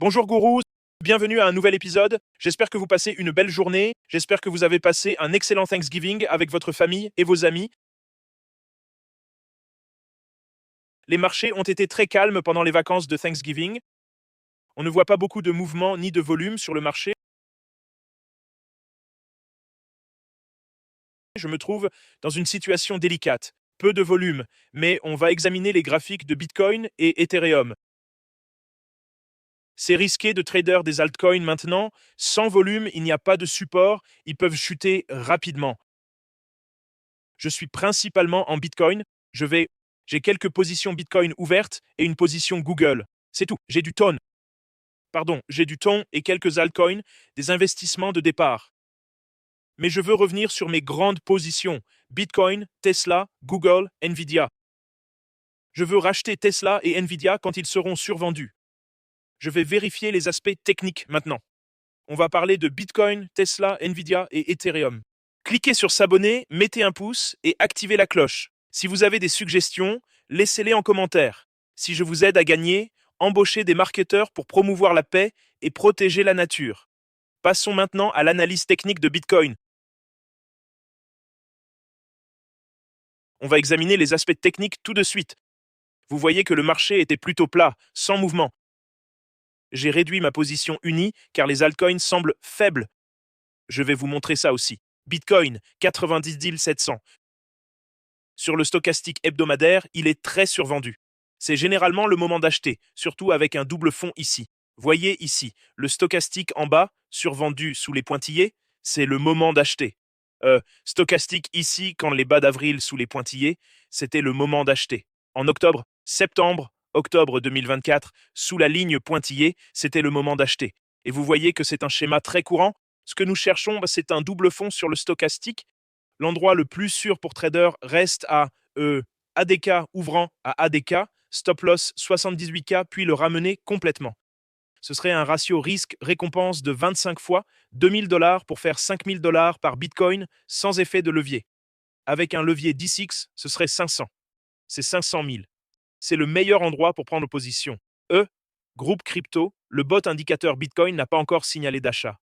Bonjour gourou, bienvenue à un nouvel épisode. J'espère que vous passez une belle journée. J'espère que vous avez passé un excellent Thanksgiving avec votre famille et vos amis. Les marchés ont été très calmes pendant les vacances de Thanksgiving. On ne voit pas beaucoup de mouvement ni de volume sur le marché. Je me trouve dans une situation délicate. Peu de volume, mais on va examiner les graphiques de Bitcoin et Ethereum. C'est risqué de trader des altcoins maintenant. Sans volume, il n'y a pas de support. Ils peuvent chuter rapidement. Je suis principalement en Bitcoin. J'ai quelques positions Bitcoin ouvertes et une position Google. C'est tout. J'ai du Ton et quelques altcoins, des investissements de départ. Mais je veux revenir sur mes grandes positions. Bitcoin, Tesla, Google, Nvidia. Je veux racheter Tesla et Nvidia quand ils seront survendus. Je vais vérifier les aspects techniques maintenant. On va parler de Bitcoin, Tesla, Nvidia et Ethereum. Cliquez sur s'abonner, mettez un pouce et activez la cloche. Si vous avez des suggestions, laissez-les en commentaire. Si je vous aide à gagner, embauchez des marketeurs pour promouvoir la paix et protéger la nature. Passons maintenant à l'analyse technique de Bitcoin. On va examiner les aspects techniques tout de suite. Vous voyez que le marché était plutôt plat, sans mouvement. J'ai réduit ma position unie car les altcoins semblent faibles. Je vais vous montrer ça aussi. Bitcoin, 90 700. Sur le stochastique hebdomadaire, il est très survendu. C'est généralement le moment d'acheter, surtout avec un double fond ici. Voyez ici, le stochastique en bas, survendu sous les pointillés, c'est le moment d'acheter. Stochastique ici, quand les bas d'avril sous les pointillés, c'était le moment d'acheter. En octobre 2024, sous la ligne pointillée, c'était le moment d'acheter. Et vous voyez que c'est un schéma très courant. Ce que nous cherchons, c'est un double fond sur le stochastique. L'endroit le plus sûr pour trader reste à ADK ouvrant à ADK, stop loss 78K, puis le ramener complètement. Ce serait un ratio risque-récompense de 25 fois, 2000 $ pour faire 5000 $ par Bitcoin sans effet de levier. Avec un levier 10x, ce serait 500. C'est 500 000. C'est le meilleur endroit pour prendre position. Groupe crypto, le bot indicateur Bitcoin n'a pas encore signalé d'achat.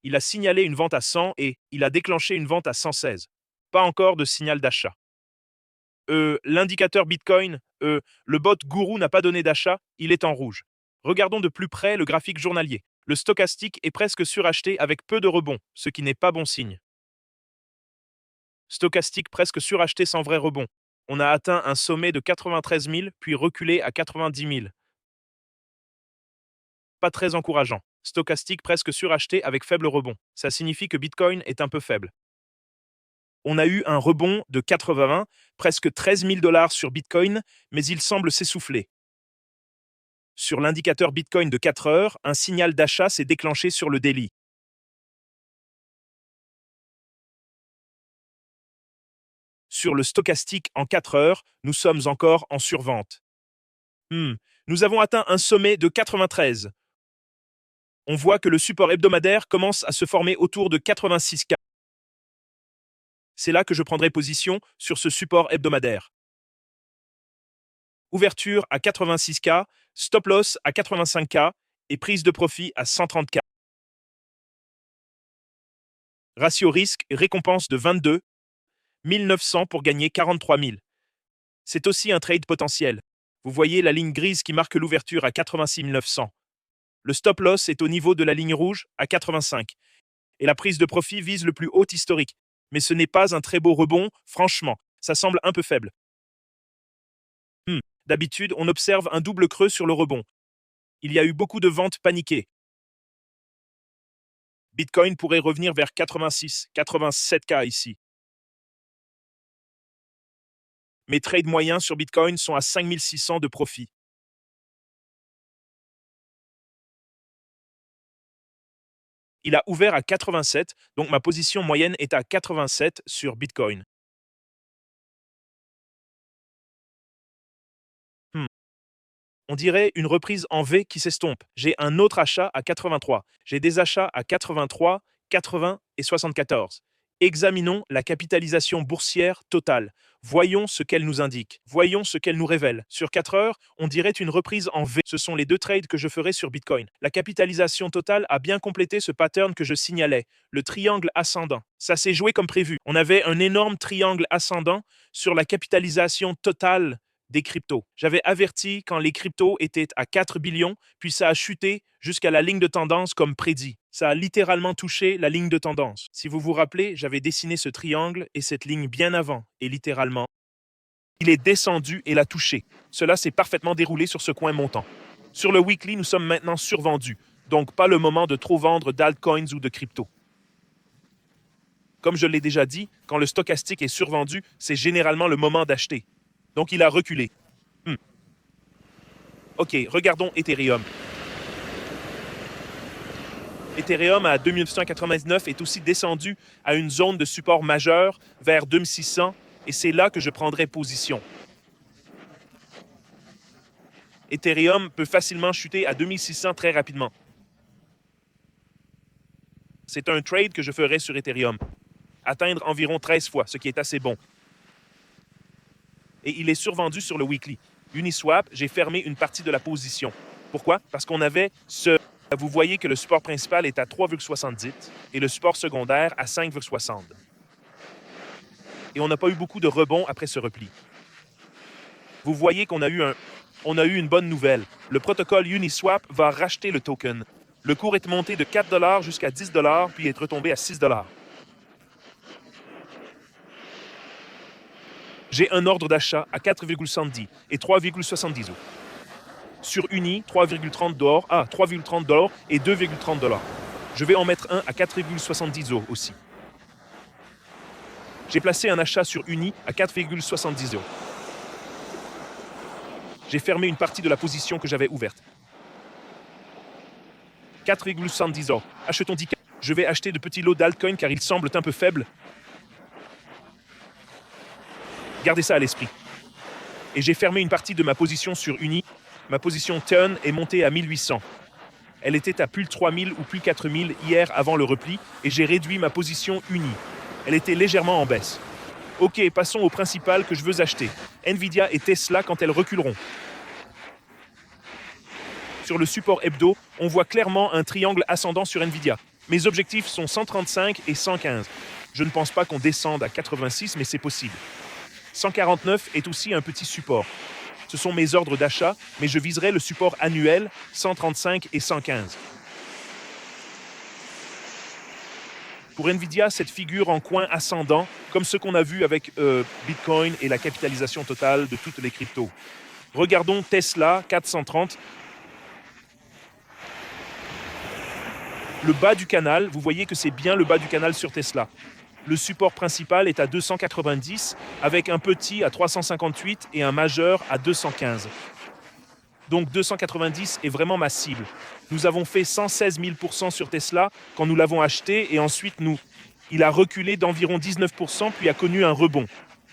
Il a signalé une vente à 100 et il a déclenché une vente à 116. Pas encore de signal d'achat. L'indicateur Bitcoin, le bot Guru n'a pas donné d'achat, il est en rouge. Regardons de plus près le graphique journalier. Le stochastique est presque suracheté avec peu de rebond, ce qui n'est pas bon signe. Stochastique presque suracheté sans vrai rebond. On a atteint un sommet de 93 000, puis reculé à 90 000. Pas très encourageant. Stochastique presque suracheté avec faible rebond. Ça signifie que Bitcoin est un peu faible. On a eu un rebond de 80, presque 13 000 $ sur Bitcoin, mais il semble s'essouffler. Sur l'indicateur Bitcoin de 4 heures, un signal d'achat s'est déclenché sur le daily. Sur le stochastique en 4 heures, nous sommes encore en survente. Nous avons atteint un sommet de 93. On voit que le support hebdomadaire commence à se former autour de 86K. C'est là que je prendrai position sur ce support hebdomadaire. Ouverture à 86K, stop loss à 85K et prise de profit à 130K. Ratio risque et récompense de 22, 1900 pour gagner 43 000. C'est aussi un trade potentiel. Vous voyez la ligne grise qui marque l'ouverture à 86 900. Le stop loss est au niveau de la ligne rouge à 85. Et la prise de profit vise le plus haut historique. Mais ce n'est pas un très beau rebond, franchement. Ça semble un peu faible. D'habitude, on observe un double creux sur le rebond. Il y a eu beaucoup de ventes paniquées. Bitcoin pourrait revenir vers 86, 87K ici. Mes trades moyens sur Bitcoin sont à 5600 de profit. Il a ouvert à 87, donc ma position moyenne est à 87 sur Bitcoin. On dirait une reprise en V qui s'estompe. J'ai un autre achat à 83. J'ai des achats à 83, 80 et 74. Examinons la capitalisation boursière totale. Voyons ce qu'elle nous indique. Voyons ce qu'elle nous révèle. Sur 4 heures, on dirait une reprise en V. Ce sont les 2 trades que je ferai sur Bitcoin. La capitalisation totale a bien complété ce pattern que je signalais, le triangle ascendant. Ça s'est joué comme prévu. On avait un énorme triangle ascendant sur la capitalisation totale des cryptos. J'avais averti quand les cryptos étaient à 4 billions, puis ça a chuté jusqu'à la ligne de tendance comme prédit. Ça a littéralement touché la ligne de tendance. Si vous vous rappelez, j'avais dessiné ce triangle et cette ligne bien avant, et littéralement, il est descendu et l'a touché. Cela s'est parfaitement déroulé sur ce coin montant. Sur le weekly, nous sommes maintenant survendus, donc pas le moment de trop vendre d'altcoins ou de crypto. Comme je l'ai déjà dit, quand le stochastique est survendu, c'est généralement le moment d'acheter. Donc il a reculé. Ok, regardons Ethereum. Ethereum à 2999 est aussi descendu à une zone de support majeure vers 2600 et c'est là que je prendrai position. Ethereum peut facilement chuter à 2600 très rapidement. C'est un trade que je ferai sur Ethereum. Atteindre environ 13 fois, ce qui est assez bon. Et il est survendu sur le weekly. Uniswap, j'ai fermé une partie de la position. Pourquoi? Parce qu'on avait ce... Vous voyez que le support principal est à 3,70 et le support secondaire à 5,60. Et on n'a pas eu beaucoup de rebonds après ce repli. Vous voyez qu'on a eu une bonne nouvelle. Le protocole Uniswap va racheter le token. Le cours est monté de 4 $ jusqu'à 10 $, puis est retombé à 6 $. J'ai un ordre d'achat à 4,70 et 3,70 €. Sur Uni, 3,30 $ et 2,30 $. Je vais en mettre un à 4,70 € aussi. J'ai placé un achat sur Uni à 4,70 €. J'ai fermé une partie de la position que j'avais ouverte. 4,70 €. Achetons 10. Je vais acheter de petits lots d'altcoins car ils semblent un peu faibles. Gardez ça à l'esprit. Et j'ai fermé une partie de ma position sur Uni. Ma position turn est montée à 1800. Elle était à plus de 3000 ou plus de 4000 hier avant le repli et j'ai réduit ma position Uni. Elle était légèrement en baisse. Ok, passons au principal que je veux acheter. Nvidia et Tesla quand elles reculeront. Sur le support hebdo, on voit clairement un triangle ascendant sur Nvidia. Mes objectifs sont 135 et 115. Je ne pense pas qu'on descende à 86, mais c'est possible. 149 est aussi un petit support. Ce sont mes ordres d'achat, mais je viserai le support annuel 135 et 115. Pour Nvidia, cette figure en coin ascendant, comme ce qu'on a vu avec Bitcoin et la capitalisation totale de toutes les cryptos. Regardons Tesla 430. Le bas du canal, vous voyez que c'est bien le bas du canal sur Tesla. Le support principal est à 290, avec un petit à 358 et un majeur à 215. Donc 290 est vraiment ma cible. Nous avons fait 116 000% sur Tesla quand nous l'avons acheté et ensuite il a reculé d'environ 19% puis a connu un rebond.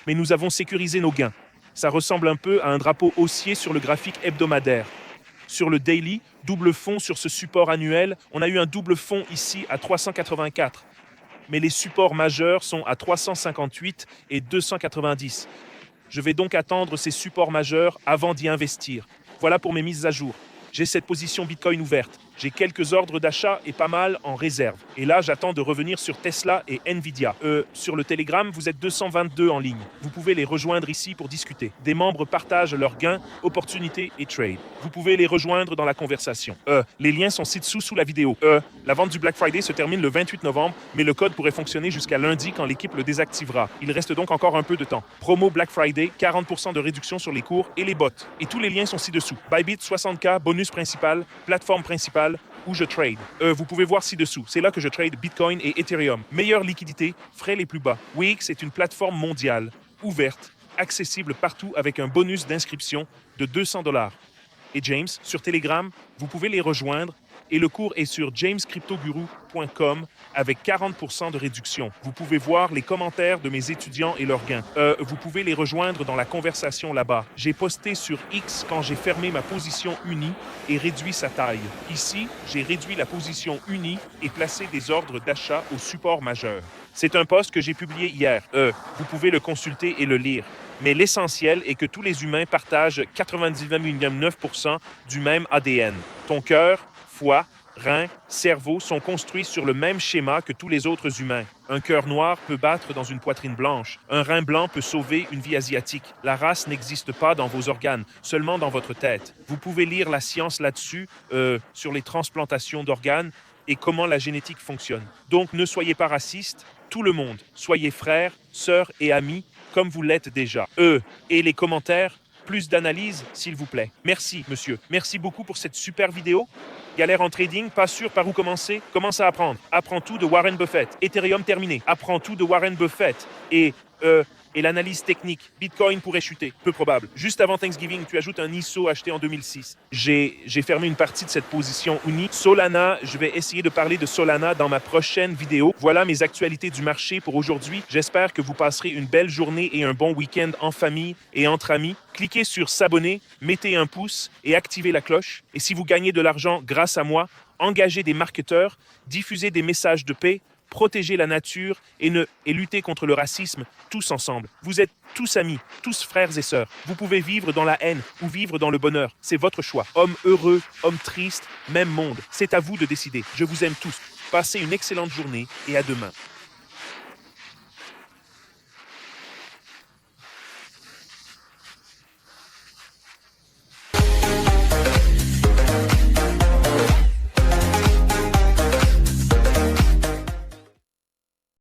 Mais nous avons sécurisé nos gains. Ça ressemble un peu à un drapeau haussier sur le graphique hebdomadaire. Sur le daily, double fond sur ce support annuel, on a eu un double fond ici à 384. Mais les supports majeurs sont à 358 et 290. Je vais donc attendre ces supports majeurs avant d'y investir. Voilà pour mes mises à jour. J'ai cette position Bitcoin ouverte. J'ai quelques ordres d'achat et pas mal en réserve. Et là, j'attends de revenir sur Tesla et Nvidia. Sur le Telegram, vous êtes 222 en ligne. Vous pouvez les rejoindre ici pour discuter. Des membres partagent leurs gains, opportunités et trades. Vous pouvez les rejoindre dans la conversation. Les liens sont ci-dessous sous la vidéo. La vente du Black Friday se termine le 28 novembre, mais le code pourrait fonctionner jusqu'à lundi quand l'équipe le désactivera. Il reste donc encore un peu de temps. Promo Black Friday, 40% de réduction sur les cours et les bots. Et tous les liens sont ci-dessous. Bybit 60K, bonus principal, plateforme principale, où je trade. Vous pouvez voir ci-dessous. C'est là que je trade Bitcoin et Ethereum. Meilleure liquidité, frais les plus bas. Wix est une plateforme mondiale, ouverte, accessible partout avec un bonus d'inscription de 200 $. Et James, sur Telegram, vous pouvez les rejoindre Et le cours est sur jamescryptoguru.com avec 40% de réduction. Vous pouvez voir les commentaires de mes étudiants et leurs gains. Vous pouvez les rejoindre dans la conversation là-bas. J'ai posté sur X quand j'ai fermé ma position unie et réduit sa taille. Ici, j'ai réduit la position unie et placé des ordres d'achat au support majeur. C'est un post que j'ai publié hier. Vous pouvez le consulter et le lire. Mais l'essentiel est que tous les humains partagent 99,9% du même ADN. Ton cœur, foie, reins, cerveau sont construits sur le même schéma que tous les autres humains. Un cœur noir peut battre dans une poitrine blanche. Un rein blanc peut sauver une vie asiatique. La race n'existe pas dans vos organes, seulement dans votre tête. Vous pouvez lire la science là-dessus, sur les transplantations d'organes et comment la génétique fonctionne. Donc ne soyez pas racistes, tout le monde. Soyez frères, sœurs et amis, comme vous l'êtes déjà. Et les commentaires, plus d'analyse, s'il vous plaît. Merci, monsieur. Merci beaucoup pour cette super vidéo. Galère en trading, pas sûr par où commencer? Commence à apprendre. Apprends tout de Warren Buffett. Ethereum terminé. Apprends tout de Warren Buffett. Et l'analyse technique. Bitcoin pourrait chuter. Peu probable. Juste avant Thanksgiving, tu ajoutes un ISO acheté en 2006. J'ai fermé une partie de cette position unie. Solana, je vais essayer de parler de Solana dans ma prochaine vidéo. Voilà mes actualités du marché pour aujourd'hui. J'espère que vous passerez une belle journée et un bon week-end en famille et entre amis. Cliquez sur s'abonner, mettez un pouce et activez la cloche. Et si vous gagnez de l'argent grâce à moi, engagez des marketeurs, diffusez des messages de paix, protéger la nature et lutter contre le racisme, tous ensemble. Vous êtes tous amis, tous frères et sœurs. Vous pouvez vivre dans la haine ou vivre dans le bonheur. C'est votre choix. Homme heureux, homme triste, même monde. C'est à vous de décider. Je vous aime tous. Passez une excellente journée et à demain.